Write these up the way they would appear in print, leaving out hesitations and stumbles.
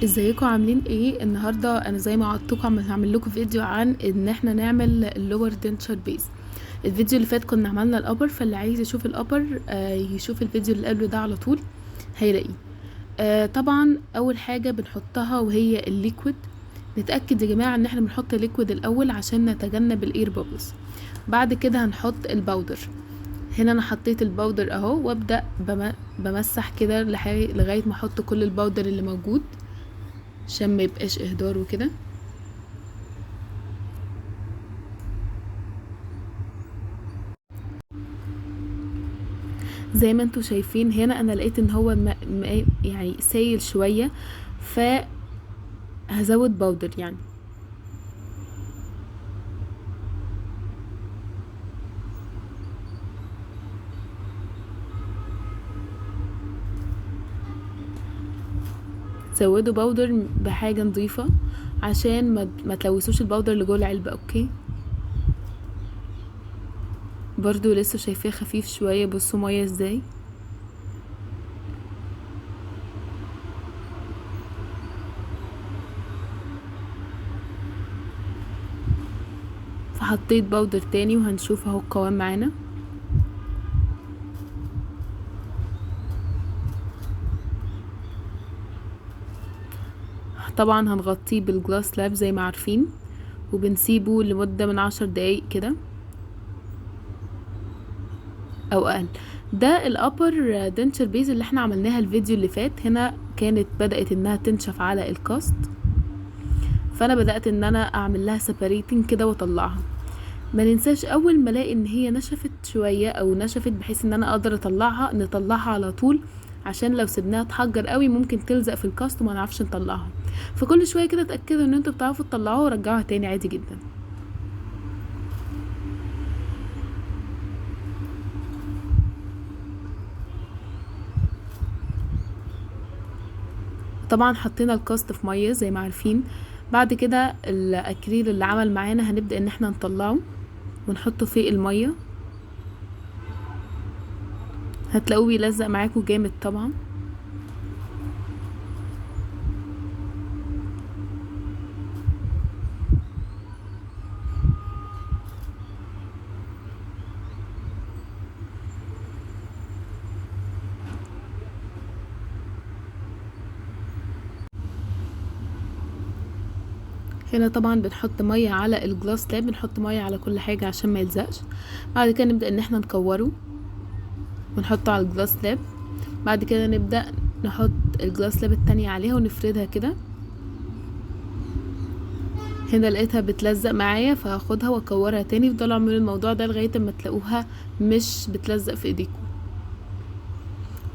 ازيكم عاملين ايه النهارده؟ انا زي ما وعدتكم هعمل لكم فيديو عن ان احنا نعمل اللور دنتشر بيز. الفيديو اللي فات كنا عملنا الابر، فاللي عايز يشوف الابر يشوف الفيديو اللي قبله ده على طول هيلاقيه. طبعا اول حاجه بنحطها وهي الليكويد. نتاكد يا جماعه ان احنا بنحط الليكويد الاول عشان نتجنب الاير بابلز. بعد كده هنحط الباودر. هنا انا حطيت الباودر اهو، وابدا بمسح كده لغايه ما احط كل الباودر اللي موجود عشان ما يبقاش اهدار وكده. زي ما انتوا شايفين هنا انا لقيت ان هو يعني سايل شوية، فهزود باودر يعني. زودوا باودر بحاجة نظيفة عشان ما تلوثوش الباودر اللي جوه العلبة. اوكي، برضو لسه شايفاه خفيف شوية. بصوا مية ازاي. فحطيت باودر تاني وهنشوف اهو القوام معانا. طبعا هنغطيه بالجلاس لاب زي ما عارفين، وبنسيبه لمدة من 10 دقايق كده او اقل. ده الابر دنتشر بيز اللي احنا عملناها الفيديو اللي فات. هنا كانت بدأت انها تنشف على الكاست، فانا بدأت ان انا اعمل لها سيبريتنج كده واطلعها. ما ننساش اول ما الاقي ان هي نشفت شوية او نشفت بحيث ان انا اقدر نطلعها على طول، عشان لو سيبناها تحجر قوي ممكن تلزق في الكاست وما نعرفش نطلعها. فكل شوية كده اتأكدوا ان انتوا بتعرفوا تطلعوها ورجعوها تاني عادي جدا. طبعا حطينا الكاست في ميه زي ما عارفين. بعد كده الاكريل اللي عمل معانا هنبدأ ان احنا نطلعه ونحطه في الميه. هتلاقوه بيلزق معاكم جامد طبعا. هنا طبعا بنحط ميه على الجلاس لاب، بنحط ميه على كل حاجه عشان ما يلزقش. بعد كده نبدأ ان احنا نكوره ونحطه على الجلاس لاب. بعد كده نبدأ نحط الجلاس لاب التانية عليها ونفردها كده. هنا لقيتها بتلزق معايا فهاخدها واكورها تاني. فضلوا اعملوا الموضوع ده لغايه اما تلاقوها مش بتلزق في ايديكم.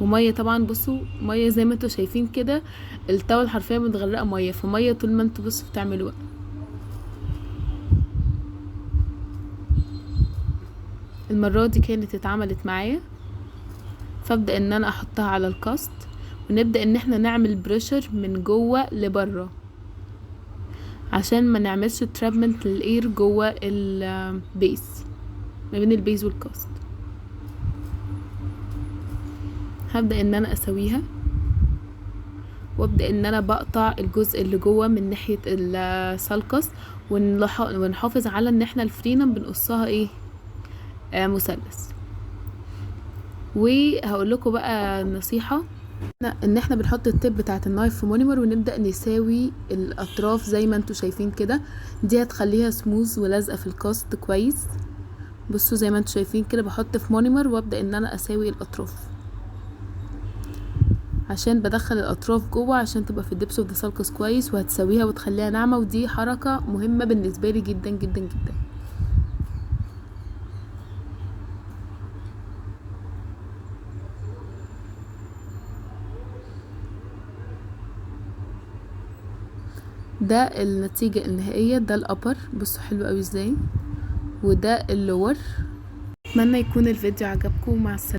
وميه طبعا، بصوا ميه زي ما انتوا شايفين كده. التاول حرفيا متغرقه ميه، فميه طول ما انتوا بصوا بتعملوا. المره دي كانت اتعملت معايا، فابدا ان انا احطها على الكاست ونبدا ان احنا نعمل بريشر من جوه لبره عشان ما نعملش ترابمنت للاير جوه البيس، ما بين البيز والكاست. هبدا ان انا اسويها وابدا ان انا بقطع الجزء اللي جوه من ناحيه السالكس، ونحافظ على ان احنا الفرينم بنقصها ايه، مثلث. وهقول لكم بقى نصيحه، ان احنا بنحط التيب بتاعه النايف في مونيمر ونبدا نساوي الاطراف زي ما انتوا شايفين كده. دي هتخليها سموز ولازقه في الكاست كويس. بصوا زي ما انتوا شايفين كده بحط في مونيمر وابدا ان انا اساوي الاطراف عشان بدخل الاطراف جوه عشان تبقى في الدبس اوف ذا سالكس كويس، وهتسويها وتخليها ناعمه. ودي حركه مهمه بالنسبه لي جدا جدا جدا. ده النتيجه النهائيه. ده الابر، بصوا حلو قوي ازاي. وده اللور. اتمنى يكون الفيديو عجبكم. مع السلامه.